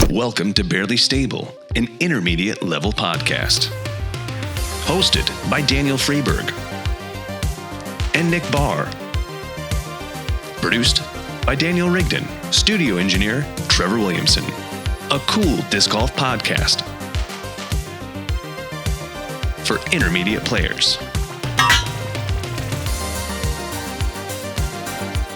Welcome to Barely Stable, an intermediate level podcast. Hosted by Daniel Freeberg and Nick Barr. Produced by Daniel Rigdon, studio engineer Trevor Williamson. A cool disc golf podcast for intermediate players.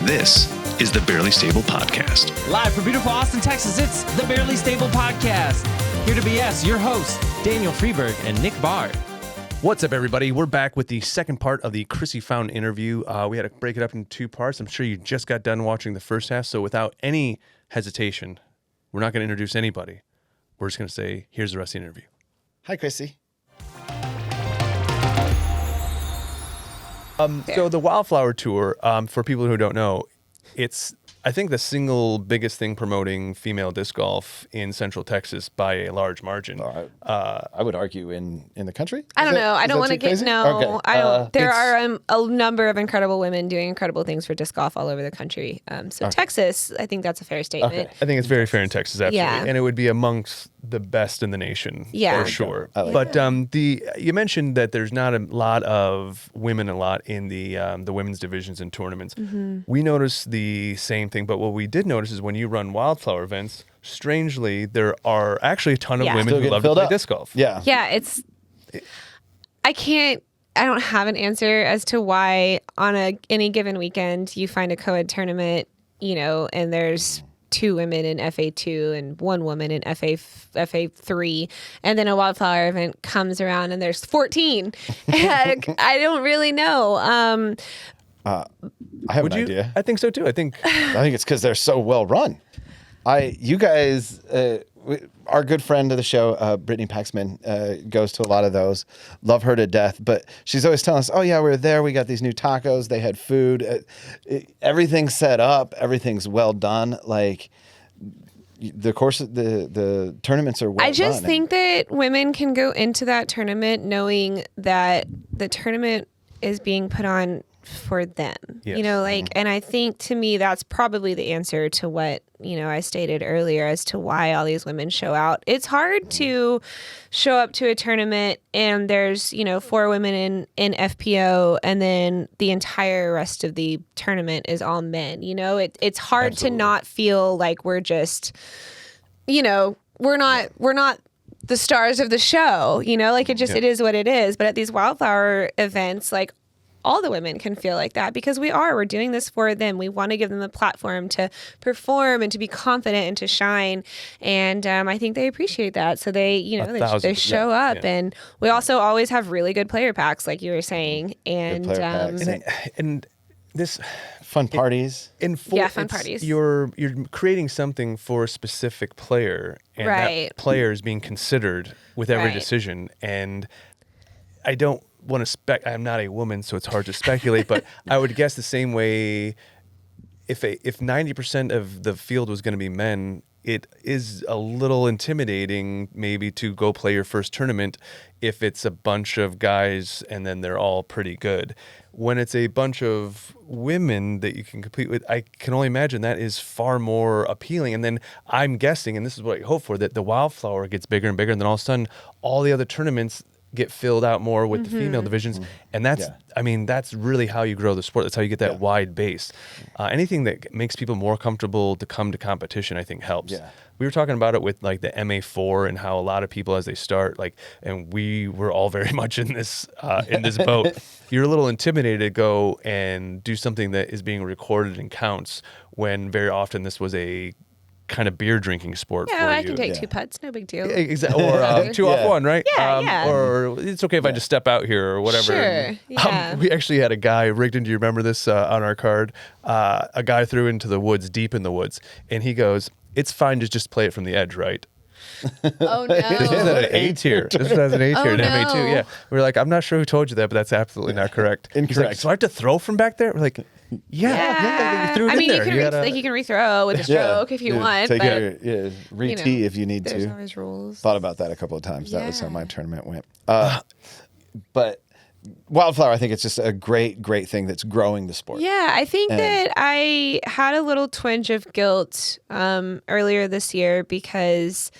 This is the Barely Stable Podcast. Live from beautiful Austin, Texas, it's the Barely Stable Podcast. Here to BS, your hosts, Daniel Freeberg and Nick Barr. What's up, everybody? We're back with the second part of the Krissie Fountain interview. We had to break it up into two parts. I'm sure you just got done watching the first half, so without any hesitation, we're not going to introduce anybody. We're just going to say, here's the rest of the interview. Hi, Krissie. So the Wildflower Tour, for people who don't know, it's, I think, the single biggest thing promoting female disc golf in Central Texas by a large margin. I would argue in the country. I don't know. I don't want to get Okay. I don't. There are a number of incredible women doing incredible things for disc golf all over the country. Texas, I think that's a fair statement. Okay. I think it's very fair in Texas, absolutely. Yeah. And it would be amongst the best in the nation, Yeah. for sure. Like But you mentioned that there's not a lot of women in the women's divisions and tournaments. Mm-hmm. We noticed the same thing, but what we did notice is when you run wildflower events, strangely, there are actually a ton of Yeah. women Still who getting love to filled play up. disc golf. Yeah. Yeah, I don't have an answer as to why on any given weekend you find a co-ed tournament, and there's 2 women in FA2 and 1 woman in FA3, and then a wildflower event comes around and there's 14. I don't really know. I have an idea. I think so too. I think it's because they're so well run. You guys, our good friend of the show, Brittany Paxman, goes to a lot of those. Love her to death, but she's always telling us, "Oh yeah, we were there. We got these new tacos. They had food. Everything's set up. Everything's well done. Like the tournaments are well done." I just think that women can go into that tournament knowing that the tournament is being put on for them, Yes. and I think to me that's probably the answer to what I stated earlier as to why all these women show out. It's hard to show up to a tournament and there's 4 women in FPO and then the entire rest of the tournament is all men. It's hard to not feel like we're just we're not the stars of the show. It is what it is. But at these wildflower events, all the women can feel like that because we're doing this for them. We want to give them a platform to perform and to be confident and to shine. And I think they appreciate that. So they show up. Yeah. And we also always have really good player packs, like you were saying. And, and this fun parties. Fun parties. You're creating something for a specific player, and Right. that player is being considered with every Right. decision. And I don't want to I'm not a woman, so it's hard to speculate, but I would guess the same way if 90% of the field was going to be men, it is a little intimidating maybe to go play your first tournament if it's a bunch of guys and then they're all pretty good. When it's a bunch of women that you can compete with, I can only imagine that is far more appealing. And then I'm guessing, and this is what I hope for, that the Wildflower gets bigger and bigger, and then all of a sudden all the other tournaments get filled out more with the female divisions. And that's really how you grow the sport. That's how you get that wide base. Anything that makes people more comfortable to come to competition, I think helps. Yeah. We were talking about it with the MA4 and how a lot of people as they start, and we were all very much in this boat. You're a little intimidated to go and do something that is being recorded and counts when very often this was a kind of beer drinking sport for you. I can take 2 putts, no big deal. Exactly. Or 2 off 1, right? Yeah. Or it's okay if I just step out here or whatever. Sure. Yeah. We actually had a guy, Rigdon, do you remember this on our card? A guy threw into the woods, deep in the woods, and he goes, "It's fine to just play it from the edge, right?" Oh no. This was at an A tier. This was an A tier in no. MA2. Yeah. We were like, I'm not sure who told you that, but that's absolutely not correct. Incorrect. He's like, so I have to throw from back there? We're like, yeah, you threw it in there. You can rethrow with a stroke if you want. Take but your re-tee if you need there's to. always rules. Thought about that a couple of times. That was how Yeah. my tournament went. But Wildflower, I think it's just a great thing that's growing the sport. Yeah, I think that I had a little twinge of guilt earlier this year because,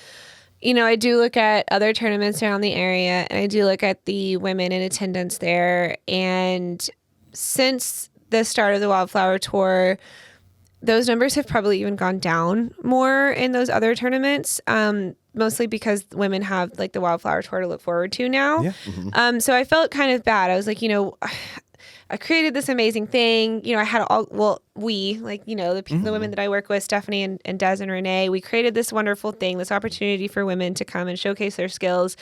I do look at other tournaments around the area, and I do look at the women in attendance there. And since the start of the Wildflower Tour, those numbers have probably even gone down more in those other tournaments, mostly because women have like the Wildflower Tour to look forward to now. Yeah. Mm-hmm. So I felt kind of bad. I was like, I created this amazing thing. I had the women that I work with, Stephanie and Des and Renee, we created this wonderful thing, this opportunity for women to come and showcase their skills.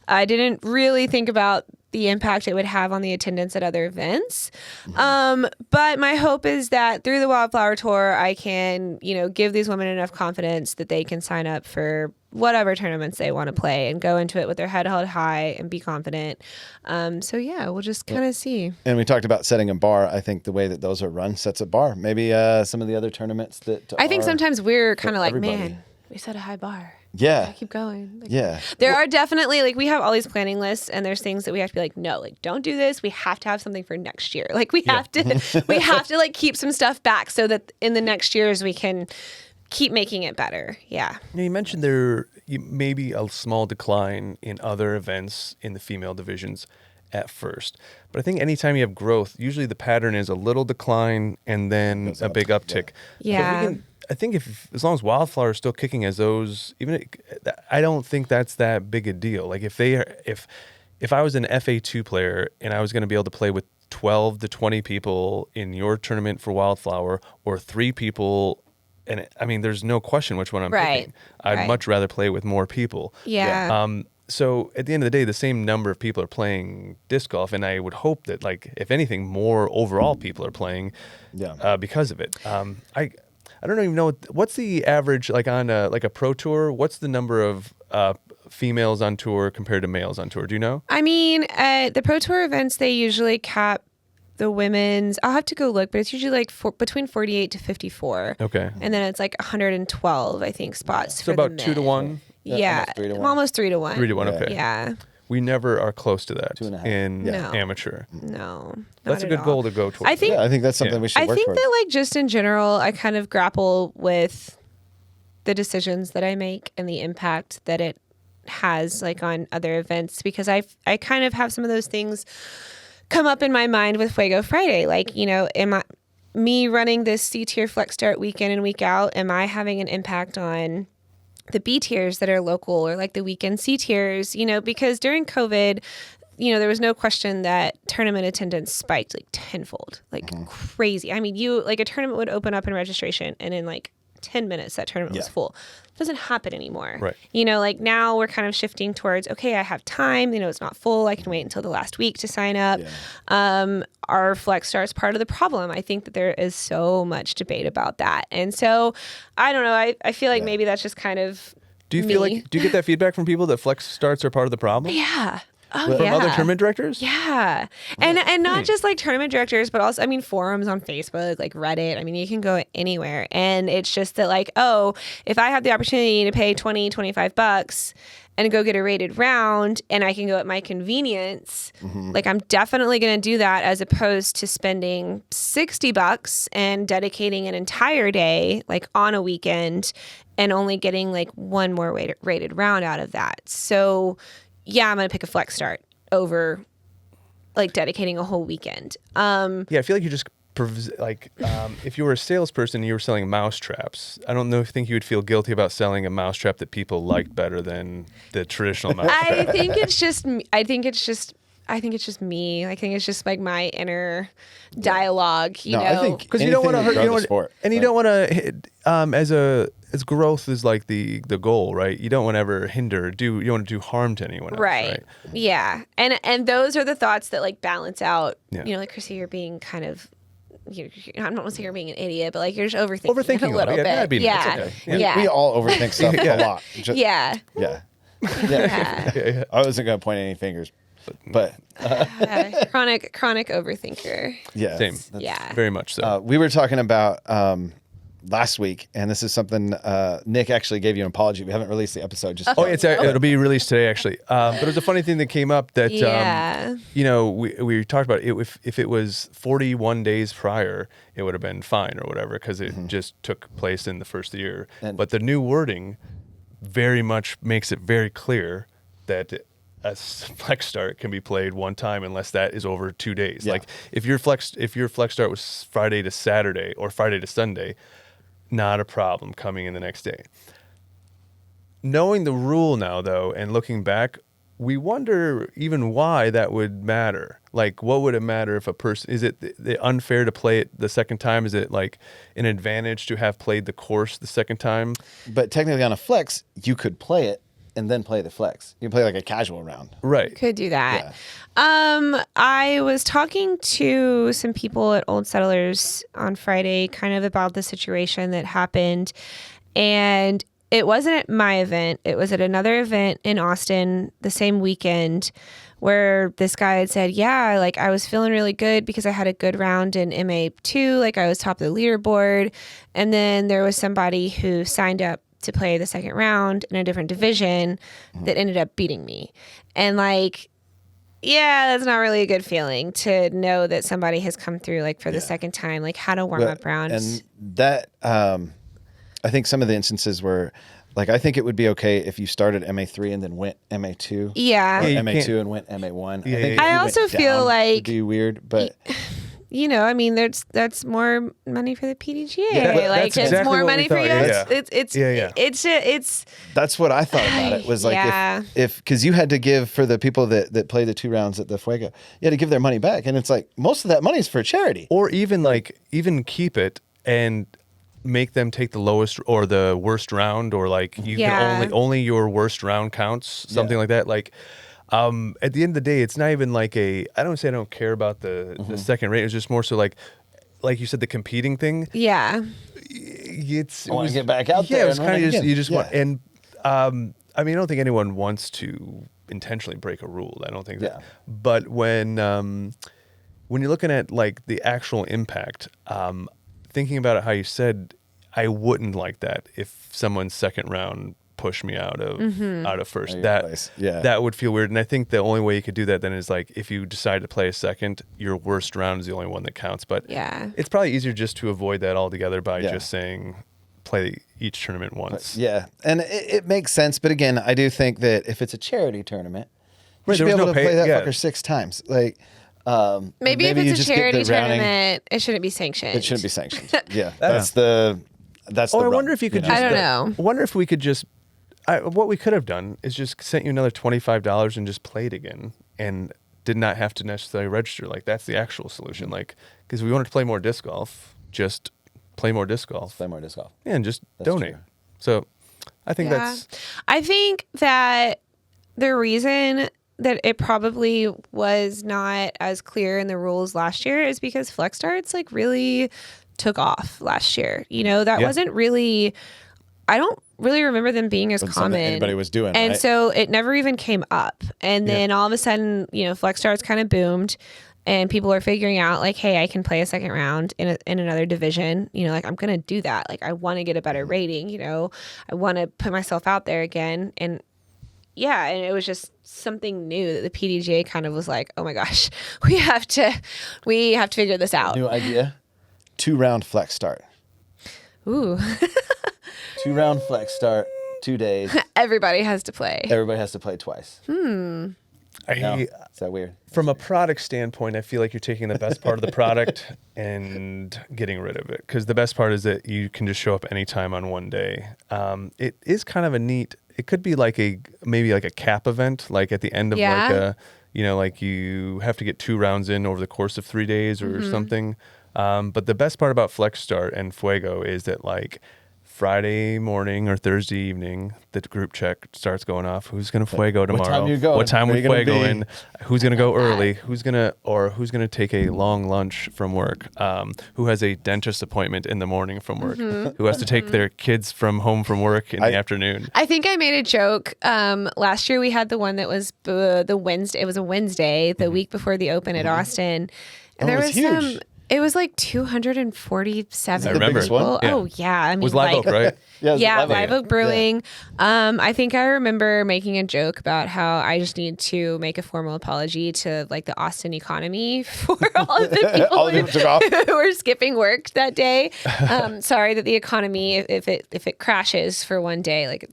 I didn't really think about the impact it would have on the attendance at other events. But my hope is that through the Wildflower Tour, I can, give these women enough confidence that they can sign up for whatever tournaments they want to play and go into it with their head held high and be confident. We'll just kind of see. And we talked about setting a bar. I think the way that those are run sets a bar. Maybe some of the other tournaments that I think sometimes we're kind of like, everybody. man, we set a high bar. Yeah. Keep going. Yeah. There are definitely, we have all these planning lists, and there's things that we have to be like, no, don't do this. We have to have something for next year. We have to keep some stuff back so that in the next years we can keep making it better. Yeah. You mentioned there may be a small decline in other events in the female divisions at first. But I think anytime you have growth, usually the pattern is a little decline and then a big uptick. Yeah. I think as long as Wildflower is still kicking as those, I don't think that's that big a deal. Like if I was an FA2 player and I was going to be able to play with 12 to 20 people in your tournament for Wildflower, or 3 people, and there's no question which one I'm picking. I'd much rather play with more people. Yeah. So at the end of the day, the same number of people are playing disc golf, and I would hope that, if anything, more overall people are playing because of it. I don't even know what's the average on a pro tour. What's the number of females on tour compared to males on tour? Do you know? The pro tour events, they usually cap the women's. I'll have to go look, but it's usually between 48 to 54. Okay. And then it's 112, I think, spots. So for about the 2 to 1. Yeah, almost 3 to 1. 3 to 1. Okay. Yeah. We never are close to that 2.5. in No. amateur. No. That's a not good at goal all. to go towards. I think that's something we should I work think towards. that just in general, I kind of grapple with the decisions that I make and the impact that it has on other events, because I kind of have some of those things come up in my mind with Fuego Friday. Me running this C tier flex start week in and week out, am I having an impact on the B tiers that are local, or the weekend C tiers, because during COVID, there was no question that tournament attendance spiked tenfold, crazy. A tournament would open up in registration, and in 10 minutes that tournament was full. It doesn't happen anymore. Right. Now we're kind of shifting towards, okay, I have time, it's not full. I can wait until the last week to sign up. Yeah. Our flex start's part of the problem. I think that there is so much debate about that. And so I don't know. I feel like maybe that's just kind of Do you feel like, do you get that feedback from people that flex starts are part of the problem? Yeah. Oh, From yeah. other tournament directors? Yeah. And not just tournament directors, but also, forums on Facebook, Reddit. You can go anywhere. And it's just that if I have the opportunity to pay $20-$25 and go get a rated round, and I can go at my convenience, I'm definitely going to do that, as opposed to spending $60 and dedicating an entire day, on a weekend, and only getting one more rated round out of that. So yeah, I'm going to pick a flex start over dedicating a whole weekend. Yeah, I feel like you just if you were a salesperson and you were selling mouse traps, I don't think you would feel guilty about selling a mouse trap that people liked better than the traditional mouse trap. I think it's just me. I think it's just my inner dialogue, I think because you don't want to hurt, you don't want to as growth is the goal, right? You don't want to ever hinder, you don't want to do harm to anyone else, right? Yeah. And those are the thoughts that balance out. Yeah. Krissie, you're being kind of, I'm not going to say you're being an idiot, but you're just overthinking a little bit. Yeah. Yeah. We all overthink stuff a lot. Yeah. Yeah. Yeah. I wasn't going to point any fingers, but chronic overthinker. yeah, Same. Yeah. Very much so. we were talking about last week, and this is something Nick actually gave you an apology. We haven't released the episode. Just It'll be released today, actually. But it was a funny thing that came up that, we talked about it. If it was 41 days prior, it would have been fine or whatever, because it just took place in the first year. But the new wording very much makes it very clear that a flex start can be played one time unless that is over 2 days. Like if your flex start was Friday to Saturday or Friday to Sunday, not a problem coming in the next day. Knowing the rule now, though, and looking back, we wonder even why that would matter. Like, what would it matter if a person, is it unfair to play it the second time? Is it like an advantage to have played the course the second time? But technically on a flex, you could play it and then play the flex. You can play like a casual round. Right. Could do that. Yeah. I was talking to some people at Old Settlers on Friday kind of about the situation that happened. And it wasn't at my event. It was at another event in Austin the same weekend where this guy had said, yeah, like I was feeling really good because I had a good round in MA2. Like I was top of the leaderboard. And then there was somebody who signed up to play the second round in a different division that ended up beating me. And like, yeah, that's not really a good feeling to know that somebody has come through like for the second time, like how to warm up rounds. And that, I think some of the instances were like, I think it would be okay if you started MA3 and then went MA2. Yeah. Or MA2 and went MA1. Yeah, I think I also feel like it'd be weird, but you know, I mean, that's more money for the PDGA. Yeah, like that's it's more exactly money for you. Yeah. It's that's what I thought about it. Was like if because you had to give for the people that play the 2 rounds at the Fuego, you had to give their money back, and it's like most of that money is for charity. Or even keep it and make them take the lowest or the worst round, or like you can only your worst round counts, something like that. Like at the end of the day, it's not even like I don't say I don't care about the second rate. It's just more so like you said, the competing thing. Yeah. I want to get back out there. Yeah, it was kind of just, you just want, and I mean, I don't think anyone wants to intentionally break a rule. I don't think that. But when you're looking at like the actual impact, thinking about it how you said, I wouldn't like that if someone's second round pushed me out of first. That would feel weird. And I think the only way you could do that then is like if you decide to play a second, your worst round is the only one that counts. But it's probably easier just to avoid that altogether by just saying play each tournament once. And it makes sense. But again, I do think that if it's a charity tournament, you should be able to play that fucker 6 times. Like maybe if it's a charity tournament, it shouldn't be sanctioned. It shouldn't be sanctioned. That's the I wonder if you could just I don't know. I wonder if we could just what we could have done is just sent you another $25 and just played again and did not have to necessarily register. Like that's the actual solution. Like, because we wanted to play more disc golf, just play more disc golf. Play more disc golf. Yeah, and just donate. True. So I think I think that the reason that it probably was not as clear in the rules last year is because flex starts like really took off last year. You know, that wasn't really, I don't really remember them being as common. Anybody was doing, and right? so it never even came up. And then all of a sudden, you know, flex starts kind of boomed, and people are figuring out like, hey, I can play a second round in another division. You know, like I'm gonna do that. Like I want to get a better rating. You know, I want to put myself out there again. And and it was just something new that the PDGA kind of was like, oh my gosh, we have to figure this out. New idea: 2-round flex start. Ooh. 2-round flex start, 2 days. Everybody has to play. Everybody has to play twice. Hmm. Is that weird? From a product standpoint, I feel like you're taking the best part of the product and getting rid of it. Because the best part is that you can just show up anytime on one day. It is kind of a neat, it could be like maybe like a cap event, like at the end of like a, you know, like you have to get 2 rounds in over the course of 3 days or something. But the best part about Flex Start and Fuego is that like Friday morning or Thursday evening, the group check starts going off. Who's going to Fuego tomorrow? What time you going? What time Where we you gonna Fuego be? in? Who's going to go early? Who's going to take a long lunch from work? Who has a dentist appointment in the morning from work? Who has to take their kids from home from work in the afternoon? I think I made a joke. Last year we had the one that was the Wednesday. It was a Wednesday, the week before the Open at Austin. And there was huge. It was like 247 I remember. people. One? Yeah. Oh yeah, I mean, Was Live Oak, right? Yeah, Live Live Oak. Oak Brewing. I think I remember making a joke about how I just need to make a formal apology to like the Austin economy for all of the people, All the people took off. who were skipping work that day. Sorry that the economy, if it crashes for one day, like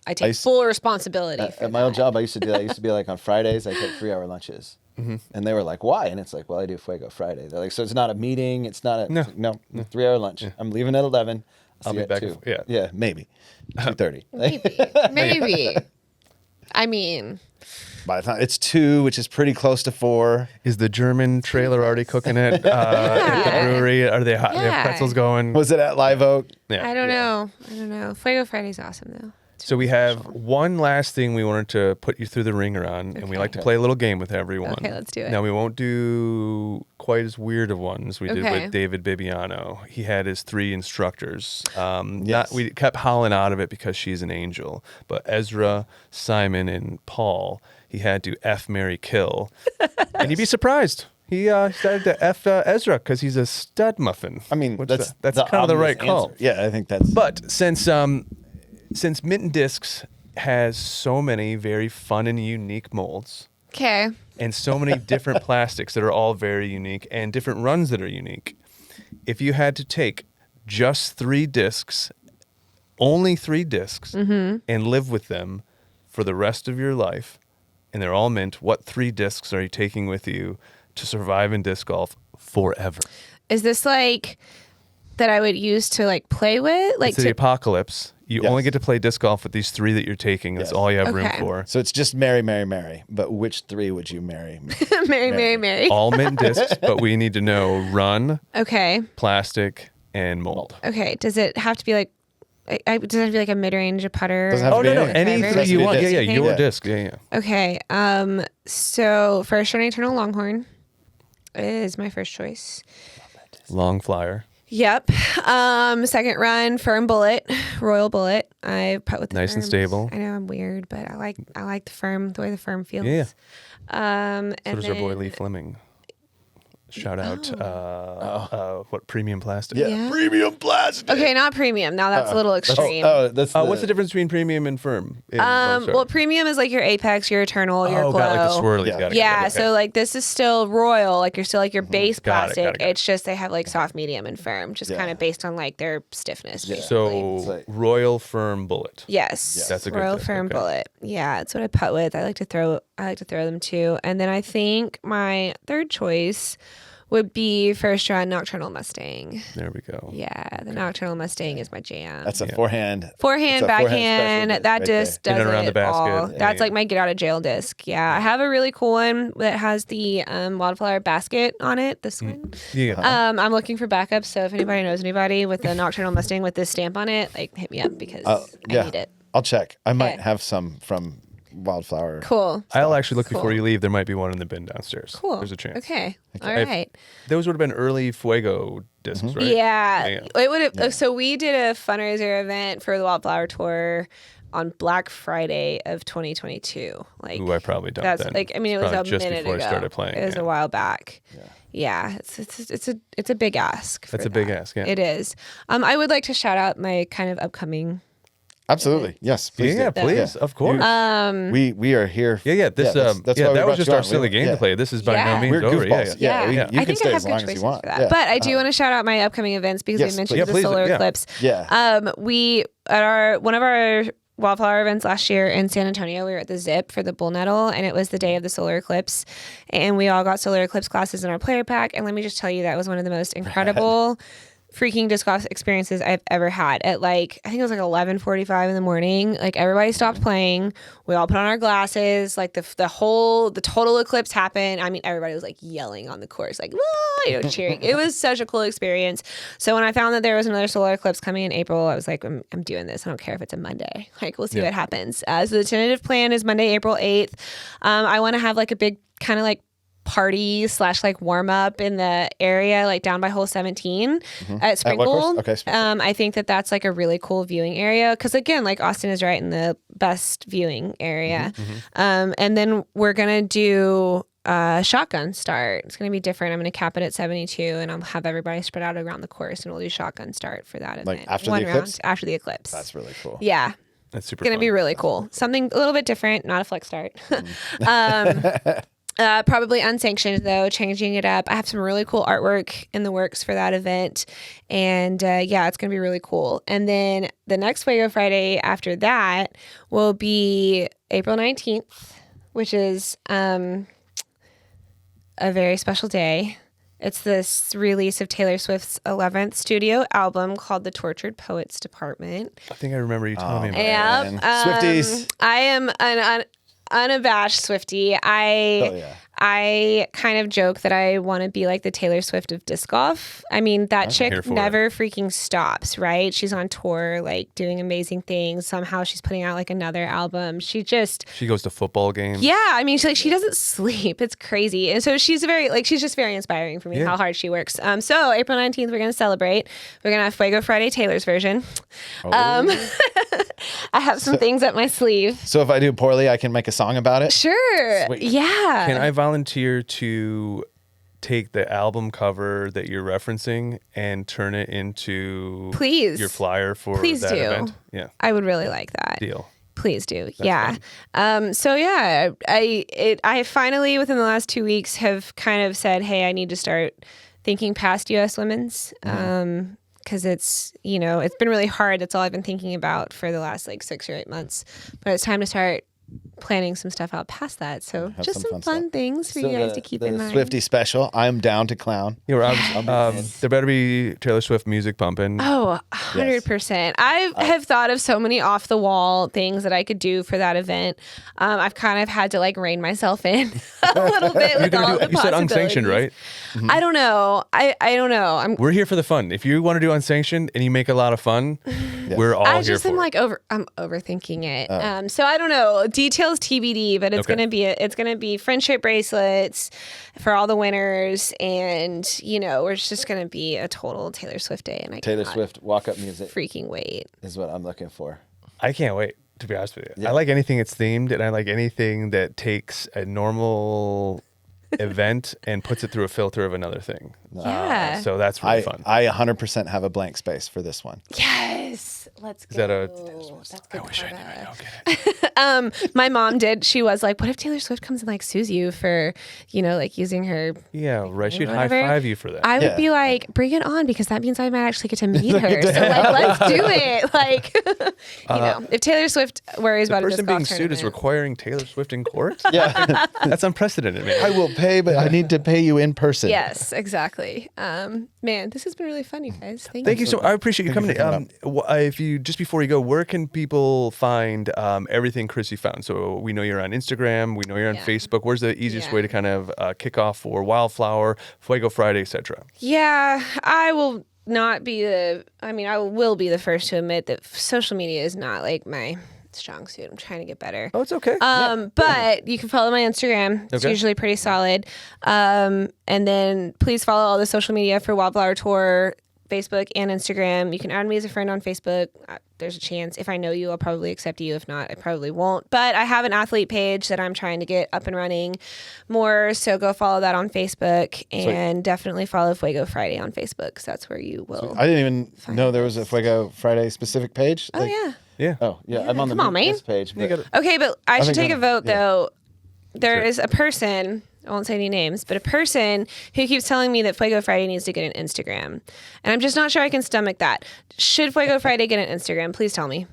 I take full responsibility. For At my old job, I used to do that. I used to be like on Fridays, I take 3-hour lunches. And they were like, why? And it's like, well, I do Fuego Friday. They're like, so it's not a meeting. It's not a, No. it's like, no, 3-hour lunch. I'm leaving at 11. I'll See be you at back 2. at- Yeah, maybe. 2:30. Maybe. I mean, By the time it's 2, which is pretty close to 4. Is the German trailer already cooking it at the brewery? Are they hot? They Yeah. have pretzels going? Was it at Live Oak? Yeah. I don't know. Fuego Friday's awesome though. So we have one last thing we wanted to put you through the ringer on, and we like to play a little game with everyone. Okay, let's do it. Now we won't do quite as weird of ones we did Okay. with David Bibiano. He had his 3 instructors. Yes. We kept Holland out of it because she's an angel, but Ezra, Simon, and Paul, he had to F, marry, kill, and you'd be surprised. He started to F Ezra because he's a stud muffin. I mean, that's the kind of the right obvious call. answer. Yeah, I think that's. But since Mitten Discs has so many very fun and unique molds Okay. and so many different plastics that are all very unique and different runs that are unique, if you had to take just 3 discs, only 3 discs, and live with them for the rest of your life, and they're all mint, what 3 discs are you taking with you to survive in disc golf forever? Is this like that I would use to like play with? Like It's the apocalypse. You Yes. only get to play disc golf with these 3 that you're taking. That's Yes. all you have room Okay. for. So it's just marry, marry, marry. But which 3 would you marry? Mary. All mint discs, but we need to know run, Okay. plastic, and mold. Okay. Does it have to be like? Does it have to be like a mid-range, a putter? Doesn't have to Oh be no, anything. any Driver? 3 you Has to want. be Yeah, a yeah, disc. your Yeah. disc. Yeah, yeah. Okay. So first one, Eternal Longhorn is my first choice. Long flyer. Yep. Second run, Firm Bullet, Royal Bullet. I put with the Nice and firms. stable. I know I'm weird, but I like the firm, the way the firm feels. Yeah. And So does our boy then- Lee Fleming. Shout out, what premium plastic? Yeah. Premium plastic. Okay, not premium. Now that's a little extreme. That's What's the difference between premium and firm? Well, premium is like your Apex, your Eternal, your Glow. got like the swirlies. Yeah. Got it, Yeah, got it, so like this is still Royal, like you're still like your base Got it, plastic. got it. It's just they have like soft, medium, and firm, just Yeah. kind of based on like their stiffness. okay. Basically. So like- Royal Firm Bullet. Yes, That's a good Royal disc, Firm okay. Bullet. Yeah, that's what I putt with. I like to throw them too. And then I think my third choice would be first run Nocturnal Mustang. There we go. Yeah, the Nocturnal Mustang is my jam. That's a forehand. Forehand, it's a forehand backhand, special that right disc In does and around it the basket. all. Yeah, That's yeah. like my get out of jail disc. Yeah, I have a really cool one that has the Wildflower basket on it. This one. Yeah. I'm looking for backups, so if anybody knows anybody with a Nocturnal Mustang with this stamp on it, like hit me up because I need it. I'll check. I might Okay. have some from Wildflower. Cool. I'll actually look before Cool. you leave. There might be one in the bin downstairs. Cool. There's a chance. Okay. All If- right. Those would have been early Fuego discs, right? Yeah. Yeah. It would have. So we did a fundraiser event for the Wildflower Tour on Black Friday of 2022. Like Ooh, I probably don't. that's then. like I mean it It's was a probably just minute before ago. I started playing. It was yeah. a while back. Yeah, it's a big ask. That's for a big that. ask, yeah. It is. I would like to shout out my kind of upcoming. Absolutely. Yes. Please Yeah, do. please, of course. We are here. Yeah. This, that's why we that was brought just you our on. silly game to play. This is by Yeah. no means We're over. goofballs. Yeah. Yeah, you I can think stay I have as good long as you choices want. for that. Yeah. But I do want to shout out my upcoming events because Yes, we mentioned please. the Yeah, please, solar yeah. eclipse. Yeah. We at one of our Wildflower events last year in San Antonio, we were at the Zip for the Bull Nettle, and it was the day of the solar eclipse, and we all got solar eclipse glasses in our player pack. And let me just tell you, that was one of the most incredible freaking disc golf experiences I've ever had. At like I think it was like 11:45 in the morning. Like everybody stopped playing. We all put on our glasses. Like the total eclipse happened. I mean, everybody was like yelling on the course, like whoa, cheering. It was such a cool experience. So when I found that there was another solar eclipse coming in April, I was like, I'm doing this. I don't care if it's a Monday. Like we'll see what happens. So the tentative plan is Monday, April 8th. I want to have like a big kind of like party / like warm up in the area, like down by hole 17 at Sprinkle. course? Okay, Sprinkle. I think that's like a really cool viewing area because again, like Austin is right in the best viewing area. And then we're gonna do shotgun start. It's going to be different. I'm going to cap it at 72, and I'll have everybody spread out around the course, and we'll do shotgun start for that event. after One the eclipse? round after the eclipse. That's really cool. Yeah. That's super It's going to be really cool. Something a little bit different, not a flex start. Probably unsanctioned though, changing it up. I have some really cool artwork in the works for that event. And it's going to be really cool. And then the next Fuego Friday after that will be April 19th, which is a very special day. It's this release of Taylor Swift's 11th studio album called The Tortured Poets Department. I think I remember you telling me about it. Yep. Swifties. I am an unabashed Swiftie. I kind of joke that I want to be like the Taylor Swift of disc golf. I mean, that here chick for never freaking stops, right? She's on tour, like doing amazing things. Somehow she's putting out like another album. She goes to football games. Yeah, I mean, she doesn't sleep. It's crazy. And so she's just very inspiring for me, how hard she works. So April 19th, we're going to celebrate. We're going to have Fuego Friday Taylor's version. I have some things up my sleeve. So if I do poorly, I can make a song about it? Sure. Sweet. Yeah. Can I volunteer to take the album cover that you're referencing and turn it into Please. your flyer for Please that do. event? Yeah. I would really like that. Deal. Please do. That's I finally within the last 2 weeks have kind of said, hey, I need to start thinking past US Women's. Because it's been really hard. That's all I've been thinking about for the last 6 or 8 months. But it's time to start planning some stuff out past that. So Have just some some fun fun things for you guys to keep in mind. Swiftie special. I'm down to clown. There better be Taylor Swift music pumping. Oh, 100%. I have thought of so many off the wall things that I could do for that event. I've kind of had to rein myself in a little bit with all the You said unsanctioned, possibilities. right? I don't know. I don't know. We're here for the fun. If you want to do unsanctioned and you make a lot of fun, we're all I here just for am it. I'm overthinking it. So I don't know. Details TBD, but it's Okay. gonna be friendship bracelets for all the winners, and we're just gonna be a total Taylor Swift day. And I Taylor cannot Swift walk-up music freaking wait. is what I'm looking for. I can't wait, to be honest with you. Yeah. I like anything that's themed, and I like anything that takes a normal event and puts it through a filter of another thing. Yeah. So that's really fun. I 100% have a blank space for this one. Yes. Let's go. Is that a... That's good. I wish I knew. I don't get it. My mom did. She was like, "What if Taylor Swift comes and sues you for, using her?" Yeah, right. She'd whatever. high-five you for that. I would be like, "Bring it on," because that means I might actually get to meet her. So let's do it. If Taylor Swift worries about the a person disc being golf sued is tournament- requiring Taylor Swift in court? Yeah. That's unprecedented, man. I will pay, but I need to pay you in person. Yes, exactly. Man, this has been really fun, you guys. Thank you so. I appreciate you coming. Thank you for If you just before you go, where can people find everything Krissie Fountain? So we know you're on Instagram. We know you're on Yeah. Facebook. Where's the easiest Yeah. way to kind of kick off for Wildflower, Fuego Friday, etc.? Yeah, I will not be I will be the first to admit that social media is not my strong suit. I'm trying to get better. Oh, it's okay. But you can follow my Instagram. It's Okay. usually pretty solid. And then please follow all the social media for Wildflower Tour, Facebook and Instagram. You can add me as a friend on Facebook. There's a chance. If I know you, I'll probably accept you. If not, I probably won't. But I have an athlete page that I'm trying to get up and running more. So go follow that on Facebook, and definitely follow Fuego Friday on Facebook, because that's where you will. I didn't even know there was a Fuego Friday specific page. Oh, yeah. Yeah. Oh, yeah. I'm on the Come on, man. this page. But Okay, but I should think take a I'm- vote, yeah. though. There is a person, I won't say any names, but a person who keeps telling me that Fuego Friday needs to get an Instagram. And I'm just not sure I can stomach that. Should Fuego Friday get an Instagram? Please tell me.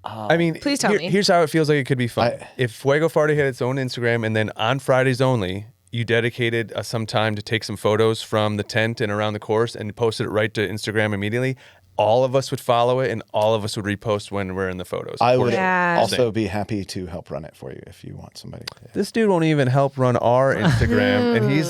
I mean, Please tell me. Here's how it feels like it could be fun. If Fuego Friday had its own Instagram, and then on Fridays only, you dedicated some time to take some photos from the tent and around the course and posted it right to Instagram immediately, all of us would follow it and all of us would repost when we're in the photos. I would Yeah. also be happy to help run it for you if you want somebody. This dude won't even help run our Instagram, and he's.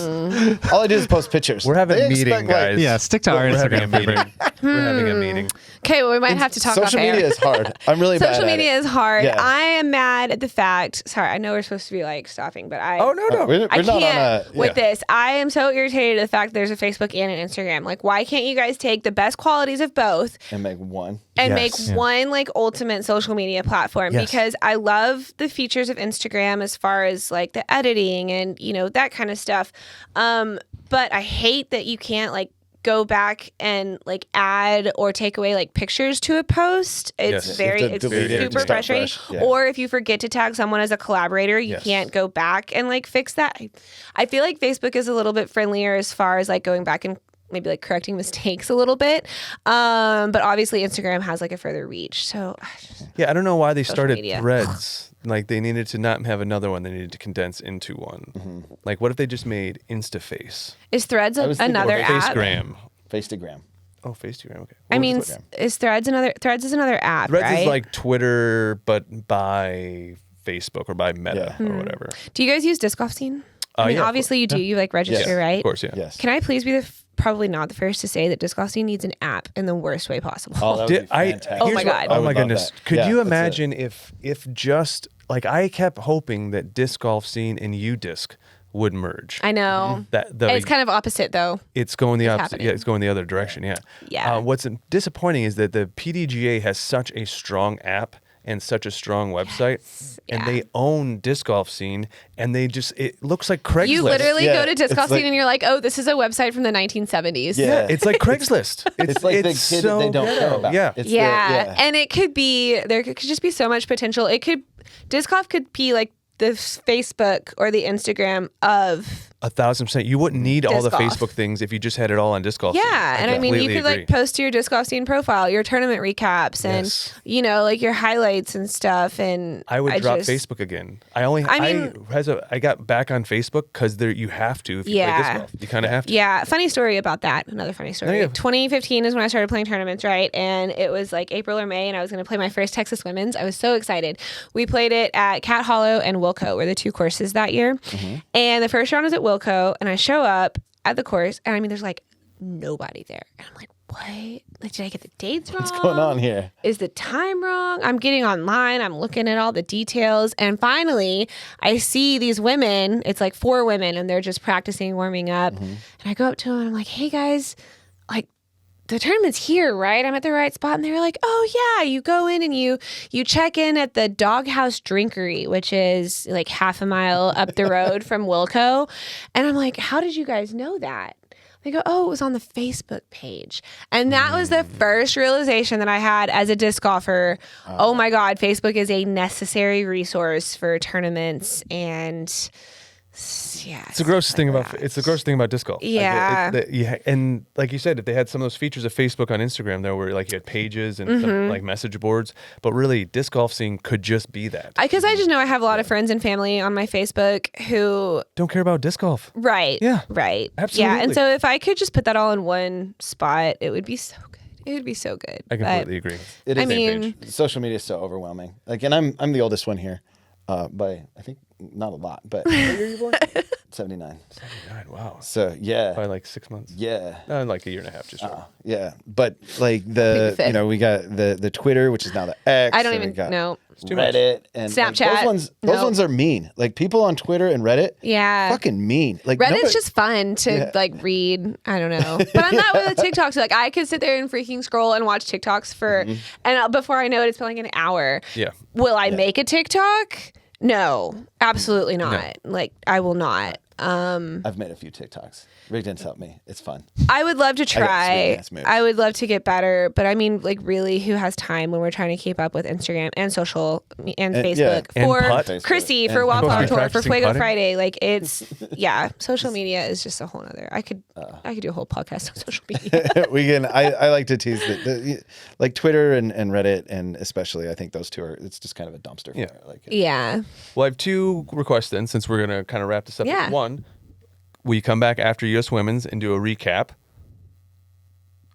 All I do is post pictures. We're having They a meeting, expect, guys. Yeah, stick to our We're having a Instagram, meeting. We're having a meeting. Okay, well, we might have to talk Social off air. media is hard. I'm really bad Social at media it. is hard. Yeah. I am mad at the fact. Sorry, I know we're supposed to be stopping, but Oh, no. We're I not on can't a. with this. I am so irritated at the fact that there's a Facebook and an Instagram. Why can't you guys take the best qualities of both both And make one. and Yes. make one like ultimate social media platform Yes. because I love the features of Instagram as far as like the editing and that kind of stuff. But I hate that you can't like go back and like add or take away like pictures to a post. It's Yes. very You have to it's delete it and super start frustrating. fresh. Yeah. Or if you forget to tag someone as a collaborator, you Yes. can't go back and like fix that. I feel like Facebook is a little bit friendlier as far as like going back and maybe like correcting mistakes a little bit. But obviously Instagram has like a further reach. So Yeah, I don't know why they Social started media. Threads. Like they needed to not have another one; they needed to condense into one. Like, what if they just made InstaFace is Threads I was thinking another of app? Facegram? Facegram. Oh, Facegram. Okay. I What mean, was it? is Threads is another app, Threads right? is like Twitter, but by Facebook or by Meta Yeah. or whatever. Do you guys use Disc Golf Scene? I mean, yeah, of obviously you do. You like register, Yes, right? Of course, yeah. Yes. Can I please be probably not the first to say that Disc Golf Scene needs an app in the worst way possible? Oh, that would Did be I? fantastic. Oh here's my what- God. I Oh would my love goodness! that. Could Yeah, you that's it. imagine if just like I kept hoping that Disc Golf Scene and UDisc would merge. I know. It's kind of opposite though. It's going the opposite. happening. Yeah, it's going the other direction. Yeah. Yeah. What's disappointing is that the PDGA has such a strong app and such a strong website, and Yeah. they own Disc Golf Scene, and it looks like Craigslist. You literally Yeah, go to Disc it's Golf like- Scene and you're like, oh, this is a website from the 1970s. Yeah. It's like Craigslist. It's like the kid so that they don't care ghetto. about. Yeah. It's Yeah. And it could be, there could just be so much potential. Disc Golf could be like the Facebook or the Instagram of 1,000%. You wouldn't need all the Disc golf. Facebook things if you just had it all on Disc Golf Scene. Yeah, and I mean, you completely could like agree. post to your Disc Golf Scene profile, your tournament recaps, and Yes. like your highlights and stuff. And I would drop just- Facebook again. I got back on Facebook because you have to if you play Yeah. Disc Golf. You kind of have to. Yeah, funny story about that. Another funny story. Yeah. 2015 is when I started playing tournaments, right? And it was like April or May, and I was going to play my first Texas Women's. I was so excited. We played it at Cat Hollow and Wilco were the two courses that year. Mm-hmm. And the first round was at Wilco, and I show up at the course, and I mean, there's like nobody there. And I'm like, what? Like, did I get the dates wrong? What's going on here? Is the time wrong? I'm getting online. I'm looking at all the details. And finally, I see these women. It's like 4 women, and they're just practicing, warming up. And I go up to them, and I'm like, hey, guys, like, the tournament's here, right? I'm at the right spot. And they were like, oh, yeah. You go in and you check in at the Doghouse Drinkery, which is like half a mile up the road from Wilco. And I'm like, how did you guys know that? They go, oh, it was on the Facebook page. And that was the first realization that I had as a disc golfer. Oh my God, Facebook is a necessary resource for tournaments. And yeah. It's the grossest thing about disc golf. Yeah. And like you said, if they had some of those features of Facebook on Instagram, there were like you had pages and some, like message boards, but really Disc Golf Scene could just be that. Because I just know I have a lot of friends and family on my Facebook who Don't care about disc golf. Right. Yeah. Right. Yeah. Absolutely. And so if I could just put that all in one spot, it would be so good. It would be so good. I completely agree. It I is. mean, Social media is so overwhelming. Like, and I'm the oldest one here, by I think not a lot, but what year are you born? 79. God, wow. So yeah, Probably like 6 months. yeah. Like a year and a half, just right. Yeah, but like the fifth. we got the Twitter, which is now the X. I don't and we even got know. too much. Reddit and like, Snapchat. those No. ones are mean. Like people on Twitter and Reddit, Yeah. fucking mean. Like Reddit's nobody- just fun to like read. I don't know, but I'm not with the TikToks. Like I could sit there and freaking scroll and watch TikToks for, and before I know it, it's been like an hour. Yeah. Will I make a TikTok? No, absolutely not. Like I will not. I've made a few TikToks. Rigdon's helped me. It's fun. I would love to got some try. advanced moves. I would love to get better, but I mean, like, really, who has time when we're trying to keep up with Instagram and social and Facebook And for putt. Krissie, And for Wildflower supposed to be Tour, for practicing Fuego putting? Friday? Like, it's social media is just a whole nother. I could do a whole podcast on social media. We can. I like to tease that, like Twitter and Reddit, and especially I think those two are. It's just kind of a dumpster fire. Yeah. Like Yeah, Well, I have 2 requests then, since we're going to kind of wrap this up. Yeah. One, will you come back after US Women's and do a recap?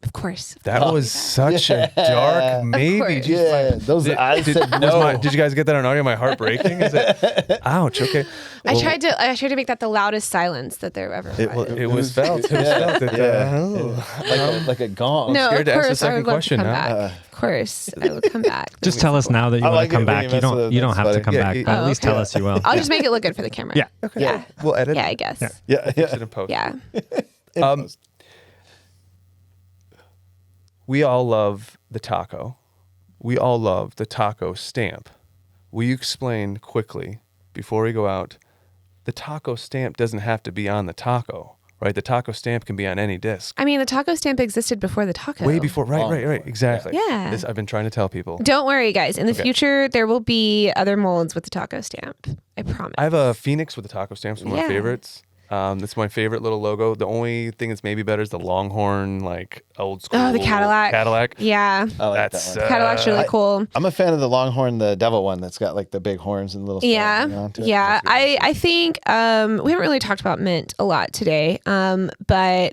of course. That was such a dark maybe. course. Just yeah, those eyes said no. Did you guys get that on audio? My heart breaking? Is it? Ouch. Okay. I tried to make that the loudest silence that there ever was. It was felt. It was felt. like a gong. No, scared of to ask the course, I second would love question to come now. back. Of course, I will come back. Just tell us now that you I want like to come it when back. you You mess with don't. it. You don't That's have to funny. come Yeah, back. yeah. But at Oh, least okay. tell us you will. I'll just make it look good for the camera. Yeah. Okay. Yeah. We'll edit. Yeah, I guess. Yeah, Fix it in post. Yeah. we all love the taco. We all love the taco stamp. Will you explain quickly, before we go out, the taco stamp doesn't have to be on the taco, right? The taco stamp can be on any disc. I mean, the taco stamp existed before the taco. Way before, right, exactly. Yeah. This I've been trying to tell people. Don't worry, guys. In the future, there will be other molds with the taco stamp. I promise. I have a Phoenix with the taco stamp. It's one of my Yeah. favorites. That's my favorite little logo. The only thing that's maybe better is the Longhorn, like old school. Oh, the Cadillac. Cadillac. Yeah. I like That's that one. Cadillac's really cool. I'm a fan of the Longhorn, the devil one that's got like the big horns and little stuff hanging onto it. Yeah. That's really I think we haven't really talked about mint a lot today, but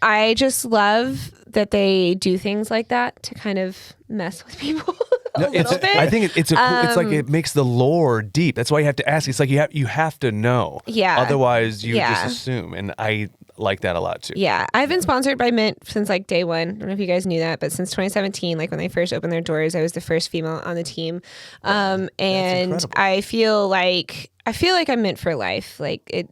I just love that they do things like that to kind of mess with people a little bit. I think it's a cool, it's like it makes the lore deep. That's why you have to ask. It's like you have to know. Yeah. Otherwise, you Yeah. just assume, and I like that a lot too. Yeah, I've been sponsored by Mint since like day one. I don't know if you guys knew that, but since 2017, like when they first opened their doors, I was the first female on the team. And incredible. I feel like I'm Mint for life. Like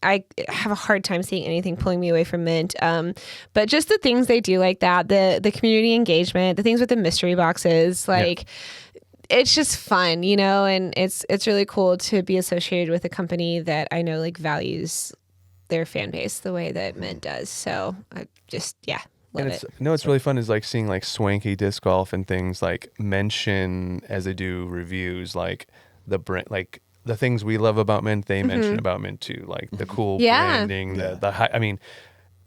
I have a hard time seeing anything pulling me away from Mint. But just the things they do like that, the community engagement, the things with the mystery boxes, like it's just fun, you know, and it's really cool to be associated with a company that I know like values their fan base the way that Mint does. So I just, love And it. it's really fun is like seeing like Swanky Disc Golf and things like mention as they do reviews, like the brand, like the things we love about Mint, they mention about Mint too, like the cool Yeah. branding, the high, I mean,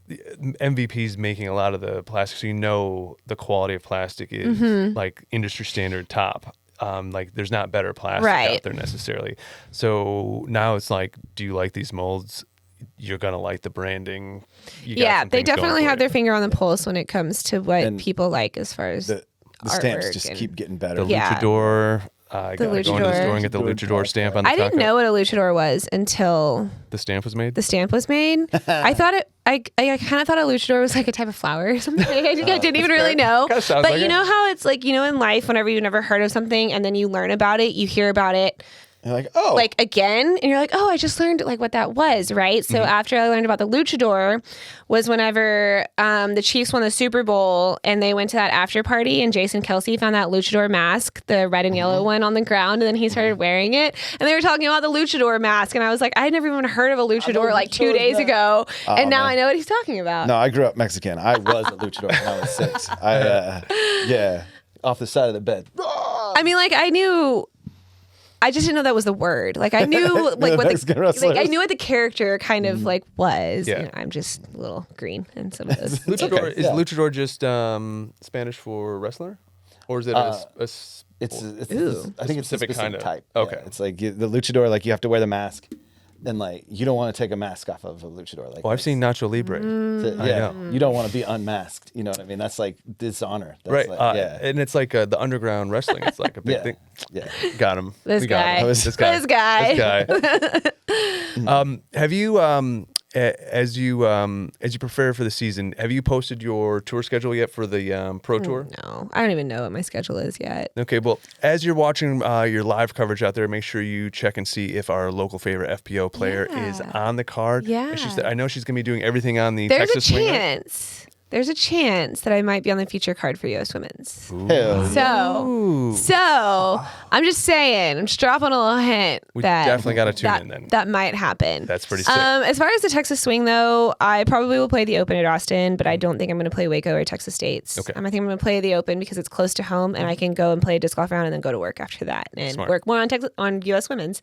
the MVP's making a lot of the plastic, so you know the quality of plastic is like industry standard top. Like there's not better plastic Right. out there necessarily. So now it's like, do you like these molds? You're gonna like the branding. You got Yeah, some they things going definitely for have you. their finger on the pulse when it comes to what And people like as far as the stamps artwork just and- keep getting better. The Yeah. luchador. I The gotta go into the luchador. store and get the luchador stamp on the I didn't taco. know what a luchador was until The stamp was made. the stamp was made. I thought I kind of thought a luchador was like a type of flower or something. I didn't even really know. Kinda sounds But like you it. know how it's like, you know, in life, whenever you've never heard of something and then you learn about it, you hear about it You're like, oh, like again, and you're like, oh, I just learned like what that was, right? So after I learned about the luchador was whenever the Chiefs won the Super Bowl and they went to that after party and Jason Kelsey found that luchador mask, the red and yellow one on the ground, and then he started wearing it. And they were talking about the luchador mask, and I was like, I had never even heard of a luchador like 2 days ago, and now I know what he's talking about. no, I grew up Mexican. I was a luchador when I was 6. Off the side of the bed. I mean, like I just didn't know that was the word. Like I knew like what Mexican wrestlers. I knew what the character kind of like was. Yeah. You know, I'm just a little green in some of those. Luchador okay, is yeah. luchador just Spanish for wrestler, or is it It's I think it's a specific specific kind of- type. okay. Yeah, it's like the luchador, like you have to wear the mask, and like you don't want to take a mask off of a luchador. Like Well, I've seen Nacho Libre. you don't want to be unmasked. You know what I mean? That's like dishonor. That's Right, like, yeah, and it's like the underground wrestling. It's like a big yeah, thing. yeah. Got him. This We got guy. him. This guy. This guy. Have you, as you prepare for the season, have you posted your tour schedule yet for the pro tour? No, I don't even know what my schedule is yet. Okay, well, as you're watching your live coverage out there, make sure you check and see if our local favorite FPO player is on the card. Yeah. And I know she's going to be doing everything on the There's Texas a Swing. chance. There's a chance that I might be on the feature card for US Women's. Hell yeah. So I'm just saying, I'm just dropping a little hint We that definitely gotta tune that, in then. That might happen. That's pretty sick. As far as the Texas Swing, though, I probably will play the Open at Austin, but I don't think I'm going to play Waco or Texas States. Okay. I think I'm going to play the Open because it's close to home, and I can go and play a disc golf round and then go to work after that and Smart. work more on US Women's.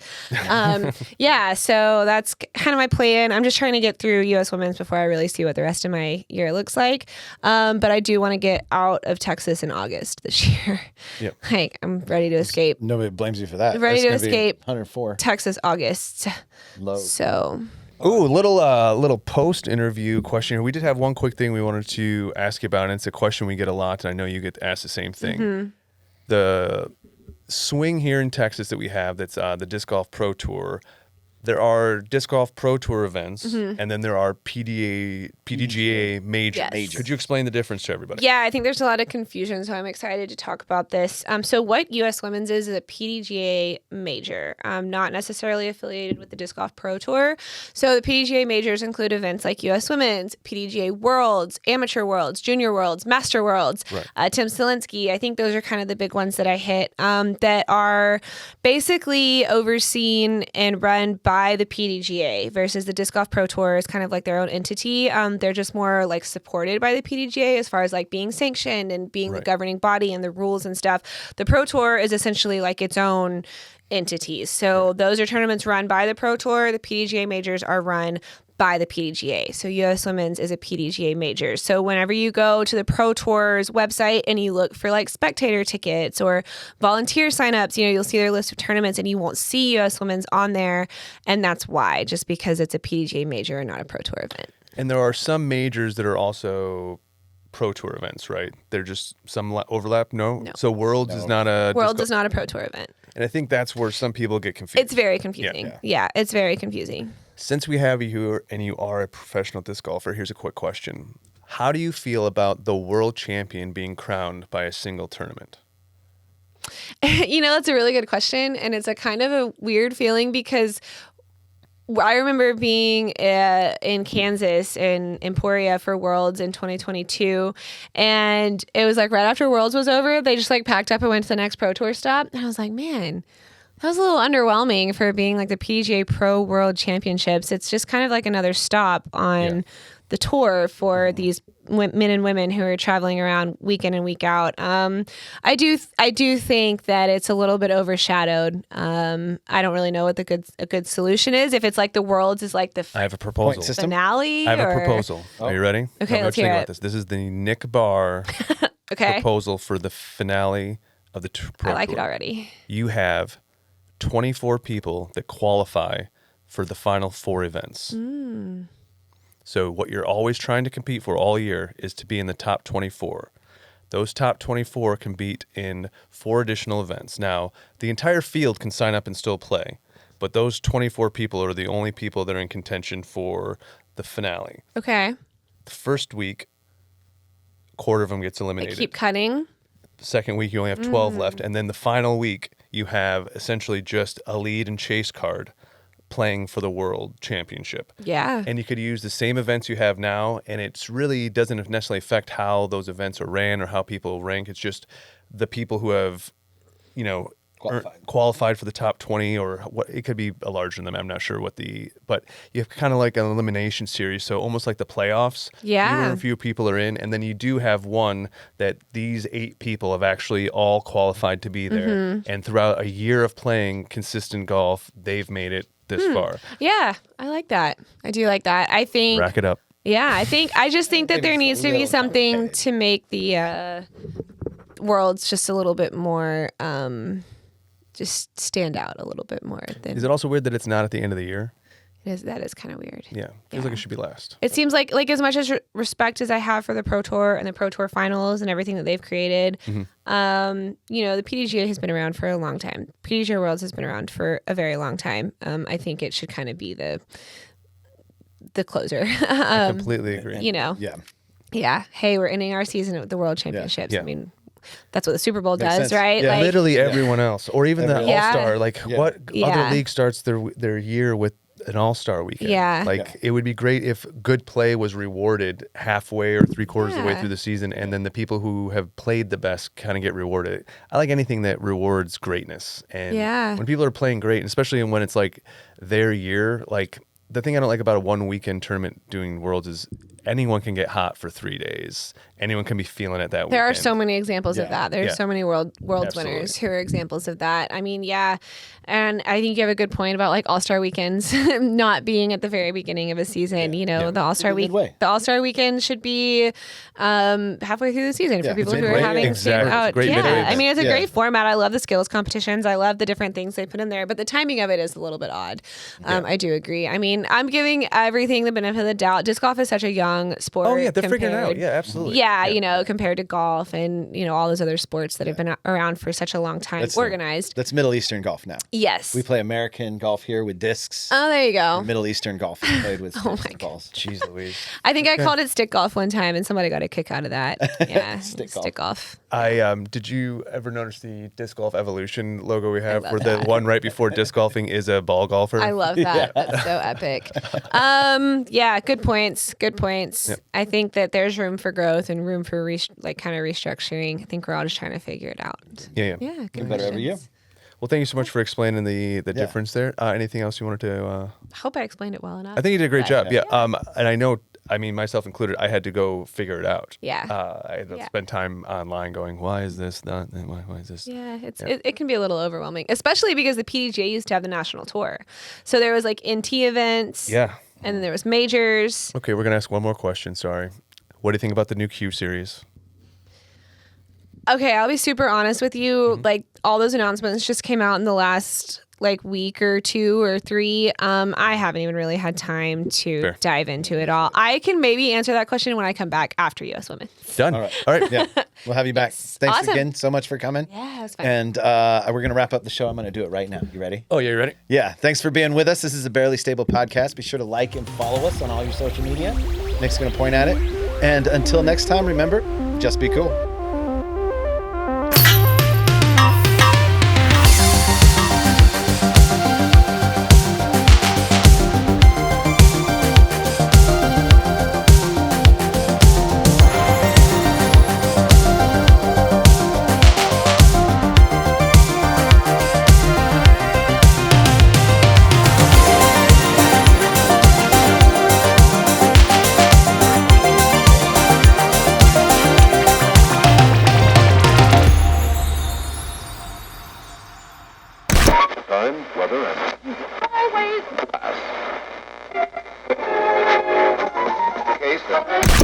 Yeah, so that's kind of my plan. I'm just trying to get through US Women's before I really see what the rest of my year looks like. But I do want to get out of Texas in August this year. Yep. Like, I'm ready to escape Nobody blames you for that. Ready That's to gonna be escape. 104 Texas August. low. So Ooh, little post interview question here. We did have one quick thing we wanted to ask you about, and it's a question we get a lot, and I know you get asked the same thing. The swing here in Texas that we have, that's the Disc Golf Pro Tour, there are disc golf pro tour events, and then there are PDGA majors. Yes. Could you explain the difference to everybody? Yeah, I think there's a lot of confusion, so I'm excited to talk about this. So what US Women's is a PDGA major, not necessarily affiliated with the Disc Golf Pro Tour. So the PDGA majors include events like US Women's, PDGA Worlds, Amateur Worlds, Junior Worlds, Master Worlds, Tim Selinsky. I think those are kind of the big ones that I hit that are basically overseen and run by the PDGA versus the Disc Golf Pro Tour is kind of like their own entity. They're just more like supported by the PDGA as far as like being sanctioned and being the governing body and the rules and stuff. The Pro Tour is essentially like its own entities. So those are tournaments run by the Pro Tour. The PDGA majors are run by the PDGA. So US Women's is a PDGA major. So whenever you go to the Pro Tour's website and you look for like spectator tickets or volunteer signups, you'll see their list of tournaments and you won't see US Women's on there. And that's why, just because it's a PDGA major and not a Pro Tour event. And there are some majors that are also pro tour events, right? They're just some overlap. No. So Worlds is not a Worlds is not a Pro Tour event. And I think that's where some people get confused. It's very confusing. Yeah, it's very confusing. Since we have you here and you are a professional disc golfer, here's a quick question. How do you feel about the world champion being crowned by a single tournament? That's a really good question. And it's a kind of a weird feeling because I remember being in Kansas in Emporia for Worlds in 2022. And it was like right after Worlds was over, they just like packed up and went to the next Pro Tour stop. And I was like, man, that was a little underwhelming for being like the PGA Pro World Championships. It's just kind of like another stop on the tour for these men and women who are traveling around week in and week out. I do think that it's a little bit overshadowed. I don't really know what a good solution is. If it's like the Worlds is like the I have a proposal. Finale. I have a proposal. Are you ready? Okay, let's hear it. This is the Nick Barr proposal for the finale of the Pro I like Tour. it already. You have 24 people that qualify for the final 4 events. So what you're always trying to compete for all year is to be in the top 24. Those top 24 compete in 4 additional events. Now, the entire field can sign up and still play, but those 24 people are the only people that are in contention for the finale. Okay. The first week, a quarter of them gets eliminated. They keep cutting. The second week, you only have 12 left. And then the final week, you have essentially just a lead and chase card playing for the world championship. Yeah. And you could use the same events you have now, and it really doesn't necessarily affect how those events are ran or how people rank. It's just the people who have, qualified for the top 20, or what it could be a larger than them. I'm not sure but you have kind of like an elimination series. So almost like the playoffs. Yeah. Few people are in, and then you do have one that these 8 people have actually all qualified to be there. And throughout a year of playing consistent golf, they've made it this far. Yeah, I like that. I do like that. I think Rack it up. Yeah, I just think that there needs to be something to make the Worlds just a little bit more just stand out a little bit more than Is it also weird that it's not at the end of the year? that is kind of weird. Yeah. Feels like it should be last. It seems like as much as respect as I have for the Pro Tour and the Pro Tour finals and everything that they've created, the PDGA has been around for a long time. PDGA Worlds has been around for a very long time. I think it should kind of be the closer. I completely agree. Yeah. Hey, we're ending our season with the World Championships. Yeah. I mean, that's what the Super Bowl Makes does, sense. right? Yeah. Literally everyone else, or even the Yeah. All-Star. Like what Yeah. other league starts their year with an All-Star weekend? Yeah. It would be great if good play was rewarded halfway or 3/4 of the way Yeah. through the season, and then the people who have played the best kind of get rewarded. I like anything that rewards greatness, and when people are playing great, and especially when it's like their year, like. The thing I don't like about a 1 weekend tournament doing Worlds is anyone can get hot for 3 days. Anyone can be feeling it that There weekend. are so many examples of that. There's Yeah. so many Worlds Absolutely. winners who are examples of that. I mean, yeah. And I think you have a good point about like All-Star weekends not being at the very beginning of a season. The All-Star In a good way. the All-Star weekend should be halfway through the season for people it's who are midway. having to stand Exactly. out. It's a great midway I mean, it's a event. great format. I love the skills competitions. I love the different things they put in there, but the timing of it is a little bit odd. I do agree. I mean, mean, I'm giving everything the benefit of the doubt. Disc golf is such a young sport. Oh yeah, they're figuring it out. compared- Yeah, absolutely. Yeah, you know, compared to golf and, you know, all those other sports that have been around for such a long time, organized. That's Middle Eastern golf now. Yes. We play American golf here with discs. Oh, there you go. Middle Eastern golf is played with Oh sticks my and balls. Jeez Louise. I think I called it stick golf one time and somebody got a kick out of that. Yeah. Stick golf. Did you ever notice the disc golf evolution logo we have, love where the one right before disc golfing is a ball golfer? I love that. That's so epic. Yeah, good points. Good points. Yep. I think that there's room for growth and room for kind of restructuring. I think we're all just trying to figure it out. Yeah. Yeah, good Better every year. questions. Well, thank you so much for explaining the difference there. Anything else you wanted to? I hope I explained it well enough. I think you did a great But- job. Yeah. And I know, I mean, myself included, I had to go figure it out. Yeah. I had to Yeah. spend time online going, why is this not? Why is this? Yeah, it can be a little overwhelming, especially because the PDGA used to have the national tour. So there was like NT events. Yeah. And then there was majors. Okay, we're gonna ask one more question. Sorry. What do you think about the new Q series? Okay, I'll be super honest with you. Mm-hmm. Like all those announcements just came out in the last like week or 2 or 3. I haven't even really had time to Fair. dive into it all. I can maybe answer that question when I come back after US Women. Done. All right. All right. Yeah, we'll have you back. Thanks Awesome. again so much for coming. Yeah, that's fine. And we're going to wrap up the show. I'm going to do it right now. You ready? Oh, yeah, you ready? Yeah. Thanks for being with us. This is a Barely Stable podcast. Be sure to like and follow us on all your social media. Nick's going to point at it. And until next time, remember, just be cool. Time, weather, and always glass. Case